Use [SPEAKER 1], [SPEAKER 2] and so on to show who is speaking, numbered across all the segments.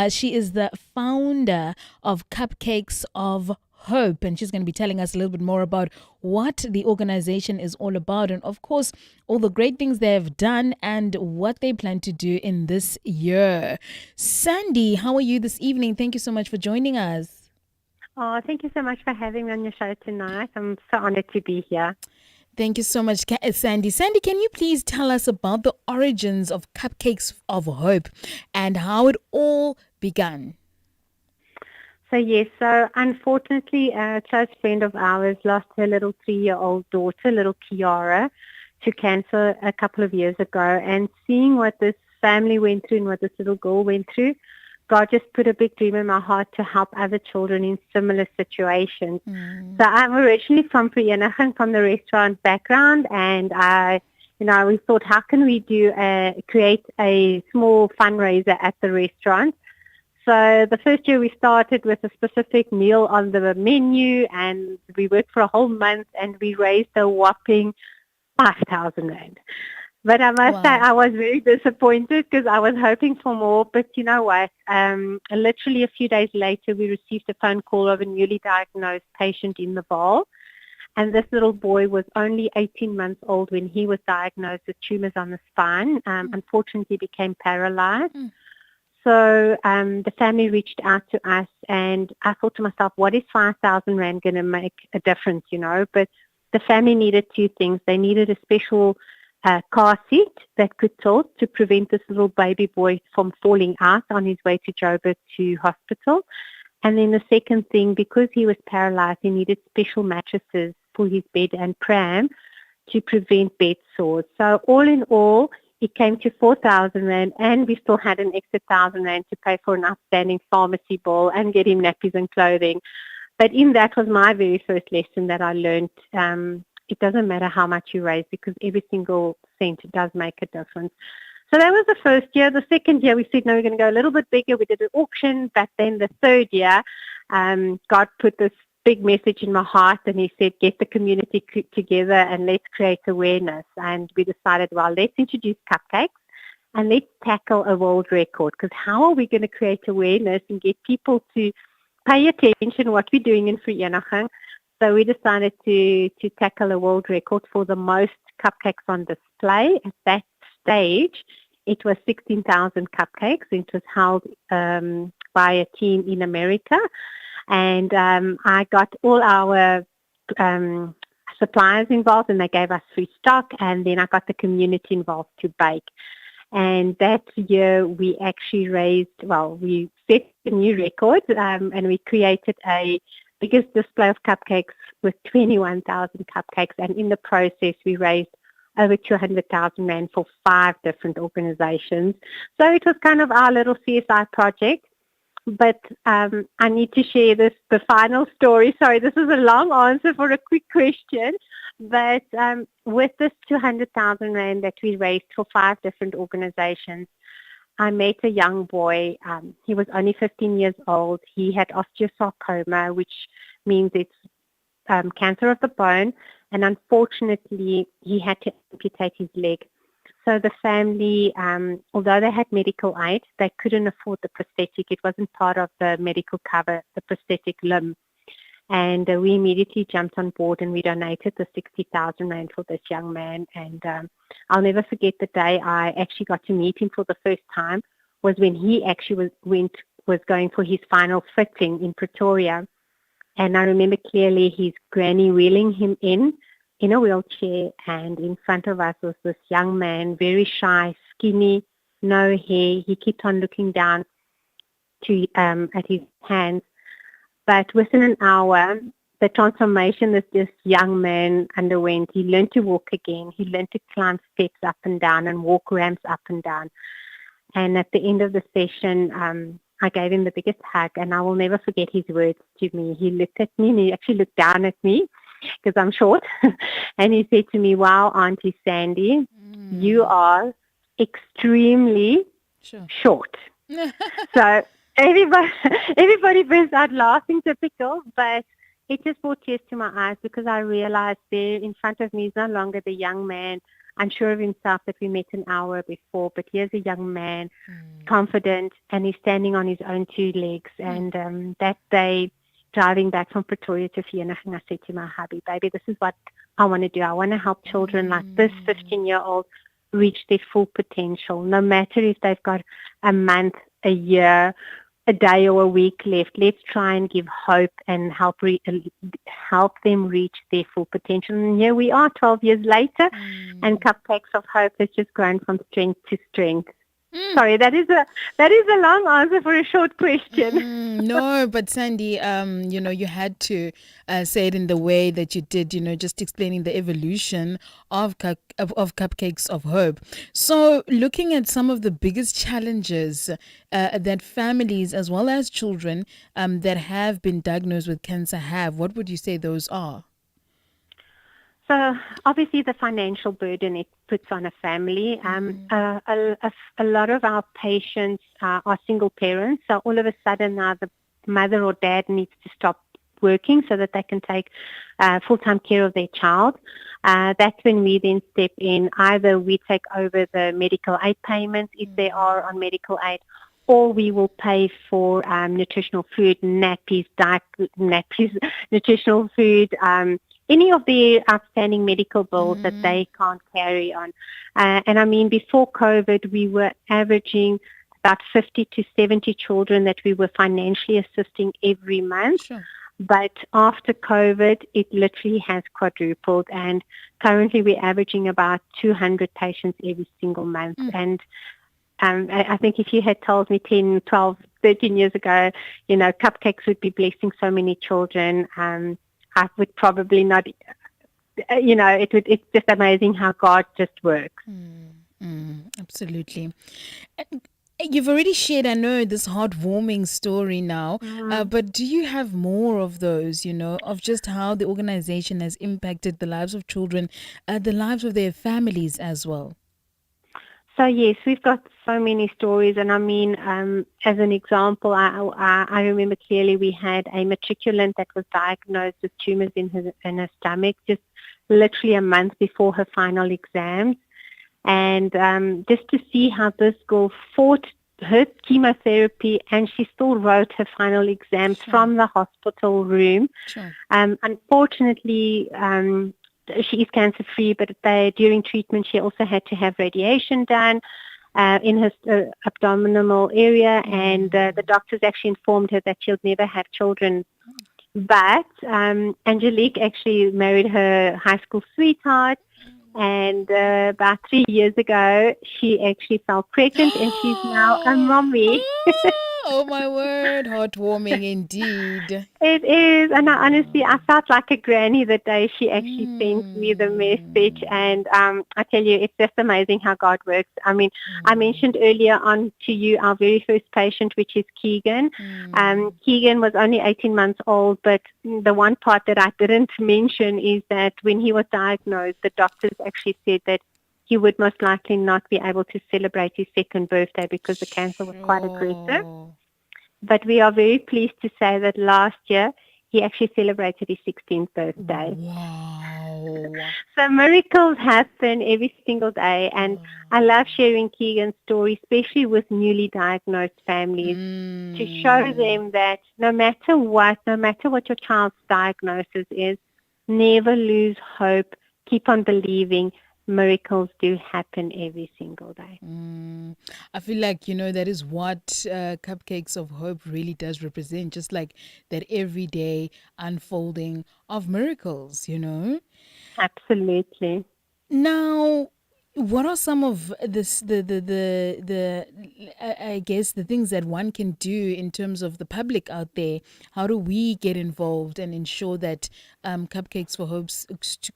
[SPEAKER 1] She is the founder of Cupcakes of Hope, and she's going to be telling us a little bit more about what the organization is all about, and of course, all the great things they've done and what they plan to do in this year. Sandy, how are you this evening? Thank you so much for joining us.
[SPEAKER 2] Oh, thank you so much for having me on your show tonight. I'm so honored to be here.
[SPEAKER 1] Thank you so much, Sandy. Sandy, can you please tell us about the origins of Cupcakes of Hope and how it all began?
[SPEAKER 2] So unfortunately, a close friend of ours lost her little 3-year-old daughter, little Kiara, to cancer a couple of years ago. And seeing what this family went through and what this little girl went through, God just put a big dream in my heart to help other children in similar situations.
[SPEAKER 1] Mm.
[SPEAKER 2] So I'm originally from Cipriano, from the restaurant background, and we thought, how can we create a small fundraiser at the restaurant? So the first year we started with a specific meal on the menu, and we worked for a whole month, and we raised a whopping 5,000 rand. But I must say
[SPEAKER 1] Wow.
[SPEAKER 2] I was very disappointed because I was hoping for more. But you know what? Literally a few days later, we received a phone call of a newly diagnosed patient in the Vaal. And this little boy was only 18 months old when he was diagnosed with tumors on the spine. Unfortunately, became paralyzed.
[SPEAKER 1] Mm.
[SPEAKER 2] So the family reached out to us, and I thought to myself, what is 5,000 Rand going to make a difference, But the family needed two things. They needed a special car seat that could tilt to prevent this little baby boy from falling out on his way to Joburg to hospital. And then the second thing, because he was paralyzed, he needed special mattresses for his bed and pram to prevent bed sores. So all in all, it came to 4,000 Rand, and we still had an extra 1,000 Rand to pay for an outstanding pharmacy bill and get him nappies and clothing. But in that was my very first lesson that I learned. It doesn't matter how much you raise because every single cent does make a difference. So that was the first year. The second year, we said, no, we're going to go a little bit bigger. We did an auction. But then the third year, God put this big message in my heart, and he said, get the community together and let's create awareness. And we decided, well, let's introduce cupcakes and let's tackle a world record, because how are we going to create awareness and get people to pay attention to what we're doing in Vereniging? So we decided to tackle a world record for the most cupcakes on display. At that stage, it was 16,000 cupcakes. It was held by a team in America. And I got all our suppliers involved, and they gave us free stock. And then I got the community involved to bake. And that year we actually we set a new record, and we created a biggest display of cupcakes with 21,000 cupcakes. And in the process, we raised over 200,000 Rand for 5 different organizations. So it was kind of our little CSI project. But I need to share the final story. Sorry, this is a long answer for a quick question. But with this 200,000 Rand that we raised for 5 different organizations, I met a young boy. He was only 15 years old. He had osteosarcoma, which means it's cancer of the bone. And unfortunately, he had to amputate his leg. So the family, although they had medical aid, they couldn't afford the prosthetic. It wasn't part of the medical cover, the prosthetic limb. And we immediately jumped on board, and we donated the 60,000 Rand for this young man. And I'll never forget the day I actually got to meet him for the first time was when he actually was going for his final fitting in Pretoria. And I remember clearly his granny wheeling him in a wheelchair, and in front of us was this young man, very shy, skinny, no hair. He kept on looking down at his hands. But within an hour, the transformation that this young man underwent, he learned to walk again. He learned to climb steps up and down and walk ramps up and down. And at the end of the session, I gave him the biggest hug, and I will never forget his words to me. He looked at me, and he actually looked down at me because I'm short. And he said to me, wow, Auntie Sandy, you are extremely short. So everybody burst out laughing, typical, but it just brought tears to my eyes because I realized there in front of me is no longer the young man unsure of himself that we met an hour before. But here's a young man, confident, and he's standing on his own two legs. And that day, driving back from Pretoria to Vereeniging, I said to my hubby, baby, this is what I want to do. I want to help children like this 15-year-old reach their full potential, no matter if they've got a month, a year, a day or a week left. Let's try and give hope and help them reach their full potential. And here we are 12 years later, and Cupcakes of Hope has just grown from strength to strength. Sorry, that is a long answer for a short question.
[SPEAKER 1] No, but Sandy, you had to say it in the way that you did, just explaining the evolution of Cupcakes of Hope. So looking at some of the biggest challenges that families as well as children that have been diagnosed with cancer have, what would you say those are?
[SPEAKER 2] So obviously the financial burden it puts on a family. A lot of our patients are single parents, so all of a sudden now the mother or dad needs to stop working so that they can take full-time care of their child. That's when we then step in. Either we take over the medical aid payments if they are on medical aid, or we will pay for nutritional food, nappies, nutritional food, any of the outstanding medical bills that they can't carry on. And I mean, before COVID, we were averaging about 50 to 70 children that we were financially assisting every month.
[SPEAKER 1] Sure.
[SPEAKER 2] But after COVID, it literally has quadrupled. And currently we're averaging about 200 patients every single month. And I think if you had told me 10, 12, 13 years ago, Cupcakes would be blessing so many children, I would probably not, it's just amazing how God just works.
[SPEAKER 1] Absolutely. You've already shared, I know, this heartwarming story now, but do you have more of those, of just how the organization has impacted the lives of children, the lives of their families as well?
[SPEAKER 2] So yes, we've got so many stories, and I mean, as an example, I remember clearly we had a matriculant that was diagnosed with tumors in her stomach just literally a month before her final exams, and just to see how this girl fought her chemotherapy and she still wrote her final exams from the hospital room. Unfortunately, she is cancer-free, but during treatment she also had to have radiation done in her abdominal area, and the doctors actually informed her that she'll never have children. But Angelique actually married her high school sweetheart, and about 3 years ago she actually fell pregnant and she's now a mommy.
[SPEAKER 1] Oh my word, heartwarming indeed.
[SPEAKER 2] It is, and I felt like a granny the day she actually sent me the message, and I tell you, it's just amazing how God works. I mean, I mentioned earlier on to you our very first patient, which is Keegan. Keegan was only 18 months old, but the one part that I didn't mention is that when he was diagnosed, the doctors actually said that he would most likely not be able to celebrate his second birthday because the cancer was quite aggressive. But we are very pleased to say that last year he actually celebrated his 16th birthday.
[SPEAKER 1] Wow.
[SPEAKER 2] So miracles happen every single day, and I love sharing Keegan's story, especially with newly diagnosed families, to show them that no matter what your child's diagnosis is, never lose hope, keep on believing. Miracles do happen every single day.
[SPEAKER 1] I feel like, that is what Cupcakes of Hope really does represent, just like that everyday unfolding of miracles,
[SPEAKER 2] Absolutely.
[SPEAKER 1] Now, what are some of this, I guess, the things that one can do in terms of the public out there? How do we get involved and ensure that Cupcakes for Hope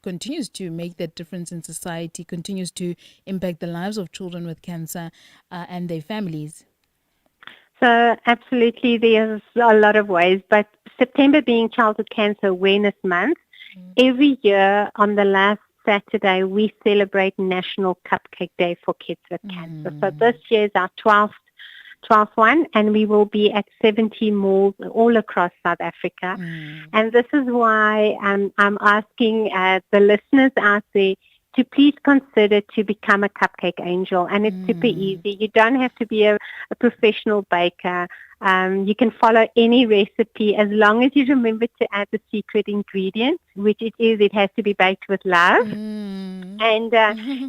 [SPEAKER 1] continues to make that difference in society, continues to impact the lives of children with cancer and their families?
[SPEAKER 2] So absolutely, there's a lot of ways, but September being Childhood Cancer Awareness Month, every year on the last Saturday, we celebrate National Cupcake Day for Kids with Cancer. So this year is our 12th one, and we will be at 70 malls all across South Africa. And this is why I'm asking the listeners out there, to please consider to become a cupcake angel. And it's super easy. You don't have to be a professional baker. You can follow any recipe as long as you remember to add the secret ingredient, which it has to be baked with love. And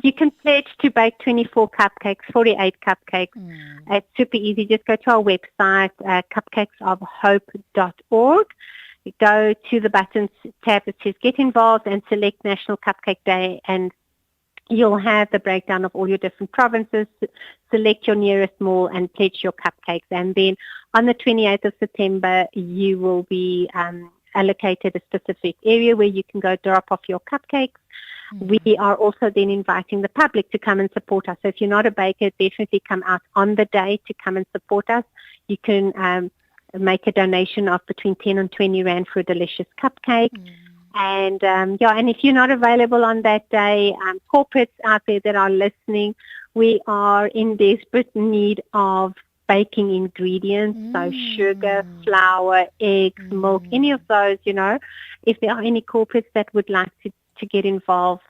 [SPEAKER 2] you can pledge to bake 24 cupcakes, 48 cupcakes. It's super easy. Just go to our website, cupcakesofhope.org. Go to the buttons tab that says Get Involved and select National Cupcake Day, and you'll have the breakdown of all your different provinces. Select your nearest mall and pledge your cupcakes. And then on the 28th of September, you will be allocated a specific area where you can go drop off your cupcakes. We are also then inviting the public to come and support us. So if you're not a baker, definitely come out on the day to come and support us. You can make a donation of between 10 and 20 Rand for a delicious cupcake. And and if you're not available on that day, corporates out there that are listening, we are in desperate need of baking ingredients, so sugar, flour, eggs, milk, any of those, if there are any corporates that would like to get involved,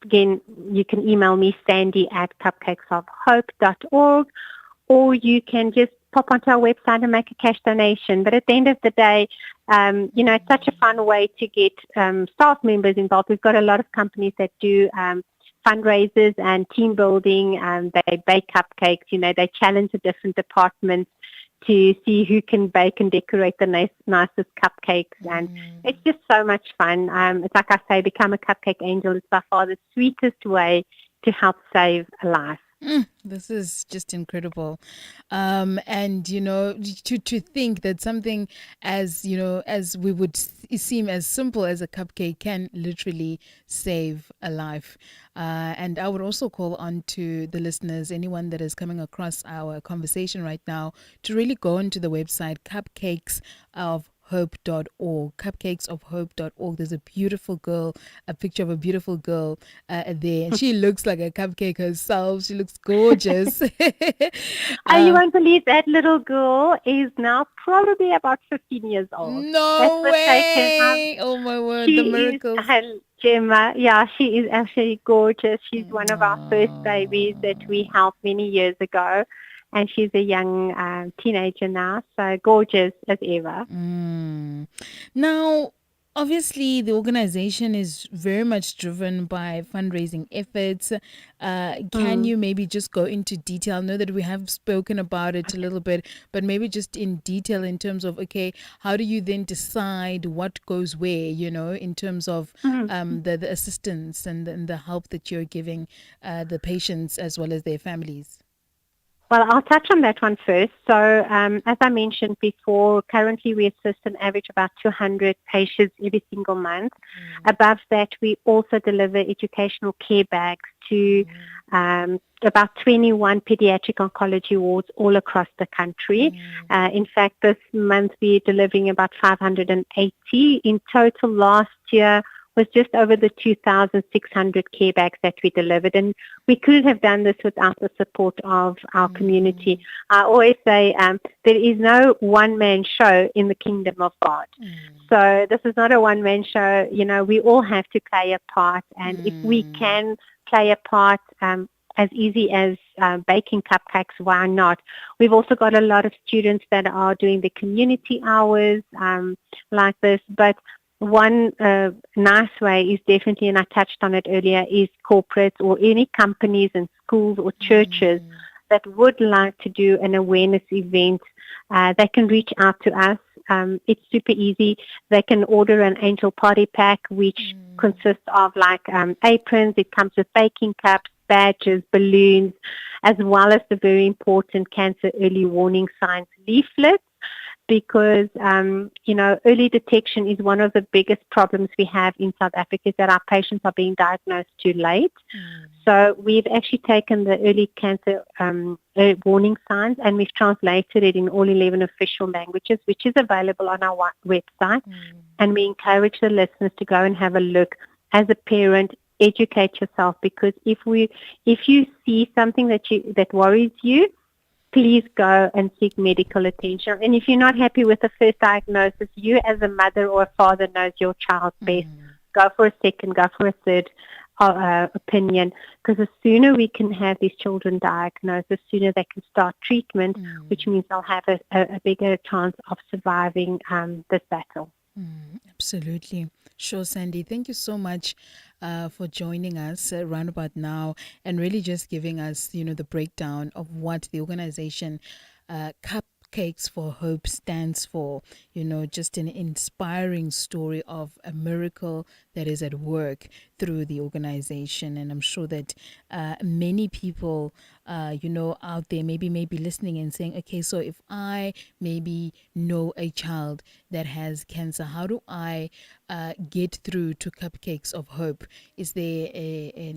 [SPEAKER 2] again, you can email me, sandy@cupcakesofhope.org, or you can just pop onto our website and make a cash donation. But at the end of the day, it's such a fun way to get staff members involved. We've got a lot of companies that do fundraisers and team building. They bake cupcakes. They challenge the different departments to see who can bake and decorate the nicest cupcakes. And it's just so much fun. It's like I say, become a cupcake angel is by far the sweetest way to help save a life.
[SPEAKER 1] This is just incredible. And, to think that something as we would seem as simple as a cupcake can literally save a life. And I would also call on to the listeners, anyone that is coming across our conversation right now, to really go onto the website, cupcakesofhope.org, cupcakesofhope.org. There's a picture of a beautiful girl there, and she looks like a cupcake herself. She looks gorgeous.
[SPEAKER 2] You won't believe that little girl is now probably about 15 years old.
[SPEAKER 1] No way! Oh my word, the miracles.
[SPEAKER 2] Gemma, she is absolutely gorgeous. She's one of our first babies that we helped many years ago. And she's a young teenager now, so gorgeous as ever.
[SPEAKER 1] Now, obviously, the organization is very much driven by fundraising efforts. Can you maybe just go into detail? I know that we have spoken about it a little bit, but maybe just in detail in terms of, how do you then decide what goes where, in terms of the assistance and the help that you're giving the patients as well as their families?
[SPEAKER 2] Well, I'll touch on that one first. So, as I mentioned before, currently we assist an average about 200 patients every single month. Above that, we also deliver educational care bags to about 21 pediatric oncology wards all across the country. In fact, this month we're delivering about 580. In total last year was just over the 2,600 care bags that we delivered. And we couldn't have done this without the support of our community. I always say there is no one-man show in the kingdom of God. So this is not a one-man show. We all have to play a part. And if we can play a part as easy as baking cupcakes, why not? We've also got a lot of students that are doing the community hours like this. But one nice way is definitely, and I touched on it earlier, is corporates or any companies and schools or churches that would like to do an awareness event. They can reach out to us. It's super easy. They can order an angel party pack, which consists of aprons. It comes with baking cups, badges, balloons, as well as the very important cancer early warning signs leaflets. Because, early detection is one of the biggest problems we have in South Africa, is that our patients are being diagnosed too late. So we've actually taken the early cancer warning signs and we've translated it in all 11 official languages, which is available on our website. And we encourage the listeners to go and have a look. As a parent, educate yourself, because if you see something that worries you, please go and seek medical attention. And if you're not happy with the first diagnosis, you as a mother or a father knows your child best. Go for a second, go for a third. opinion, because the sooner we can have these children diagnosed, the sooner they can start treatment, which means they'll have a bigger chance of surviving this battle.
[SPEAKER 1] Absolutely. Sure, Sandy. Thank you so much for joining us round about now and really just giving us, the breakdown of what the organization Cupcakes for Hope stands for. Just an inspiring story of a miracle that is at work through the organization. And I'm sure that many people, out there maybe listening and saying, okay, so if I maybe know a child that has cancer, how do I get through to Cupcakes of Hope? Is there a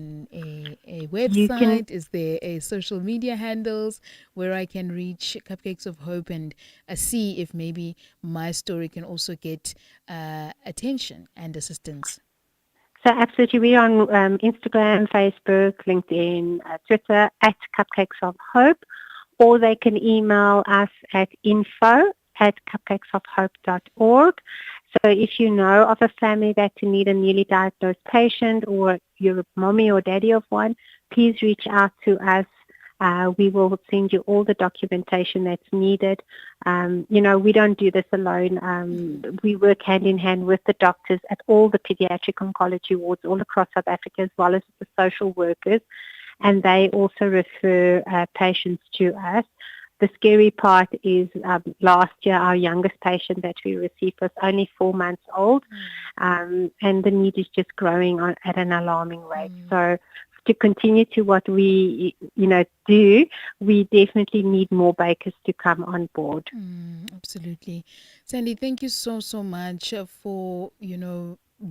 [SPEAKER 1] website? Is there a social media handles where I can reach Cupcakes of Hope and see if maybe my story can also get attention and assistance?
[SPEAKER 2] So absolutely, we're on Instagram, Facebook, LinkedIn, Twitter at Cupcakes of Hope, or they can email us at info@cupcakesofhope.org. So if you know of a family that need a newly diagnosed patient, or you're a mommy or daddy of one, please reach out to us. We will send you all the documentation that's needed. We don't do this alone. We work hand in hand with the doctors at all the pediatric oncology wards all across South Africa, as well as the social workers, and they also refer patients to us. The scary part is last year our youngest patient that we received was only 4 months old, and the need is just growing at an alarming rate. So to continue to what we do, we definitely need more bakers to come on board.
[SPEAKER 1] Absolutely. Sandy, thank you so much for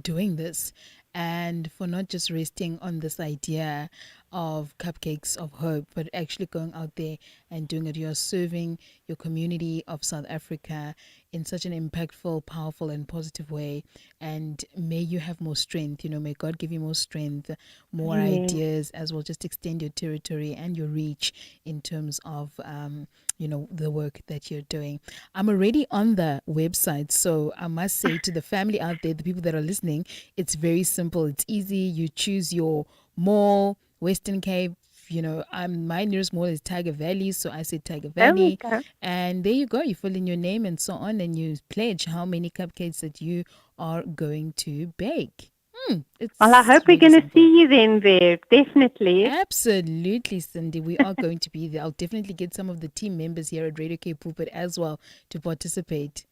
[SPEAKER 1] doing this and for not just resting on this idea of Cupcakes of Hope, but actually going out there and doing it. You're serving your community of South Africa in such an impactful, powerful and positive way. And may you have more strength, may God give you more strength, more ideas as well. Just extend your territory and your reach in terms of, the work that you're doing. I'm already on the website, so I must say to the family out there, the people that are listening, it's very simple. It's easy. You choose your mall, Western Cape. My nearest mall is Tiger Valley, so I say Tiger Valley. And there you go. You fill in your name and so on, and you pledge how many cupcakes that you are going to bake.
[SPEAKER 2] Well, I hope we're going to see you then there, definitely.
[SPEAKER 1] Absolutely, Cindy. We are going to be there. I'll definitely get some of the team members here at Radio Cape Pulpit as well to participate.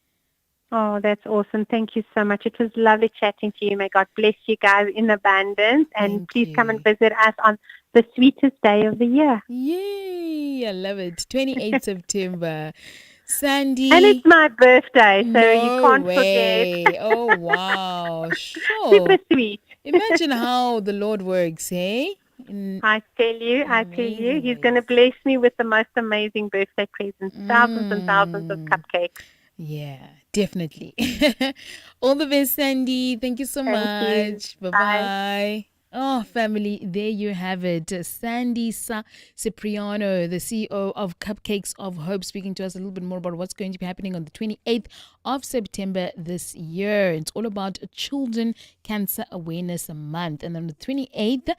[SPEAKER 2] Oh, that's awesome. Thank you so much. It was lovely chatting to you. May God bless you guys in abundance. And please come and visit us on the sweetest day of the year.
[SPEAKER 1] Yay! I love it. 28th September. Sandy.
[SPEAKER 2] And it's my birthday, so
[SPEAKER 1] no
[SPEAKER 2] you can't
[SPEAKER 1] way.
[SPEAKER 2] forget.
[SPEAKER 1] Oh, wow. Sure.
[SPEAKER 2] Super sweet.
[SPEAKER 1] Imagine how the Lord works, hey?
[SPEAKER 2] I tell you, He's going to bless me with the most amazing birthday presents, thousands and thousands of cupcakes.
[SPEAKER 1] Yeah, definitely. All the best, Sandy. Thank you so much. Bye-bye. Bye. Oh, family, there you have it. Sandy Cipriano, the CEO of Cupcakes of Hope, speaking to us a little bit more about what's going to be happening on the 28th of September this year. It's all about Children Cancer Awareness Month. And on the 28th,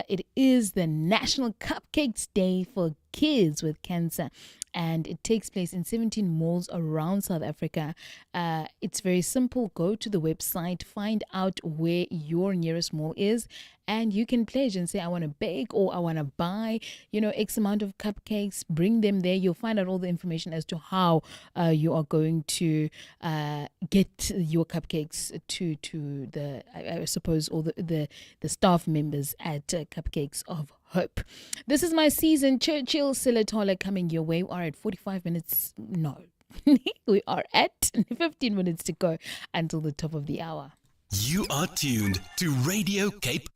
[SPEAKER 1] it is the National Cupcakes Day for Kids with Cancer. And it takes place in 17 malls around South Africa. It's very simple. Go to the website, find out where your nearest mall is, and you can pledge and say, I want to bake or I want to buy, X amount of cupcakes. Bring them there. You'll find out all the information as to how you are going to get your cupcakes to the, I suppose, all the staff members at Cupcakes of Hope. This is my season. Churchill Silatola coming your way. We are at 45 minutes. No, we are at 15 minutes to go until the top of the hour.
[SPEAKER 3] You are tuned to Radio Cape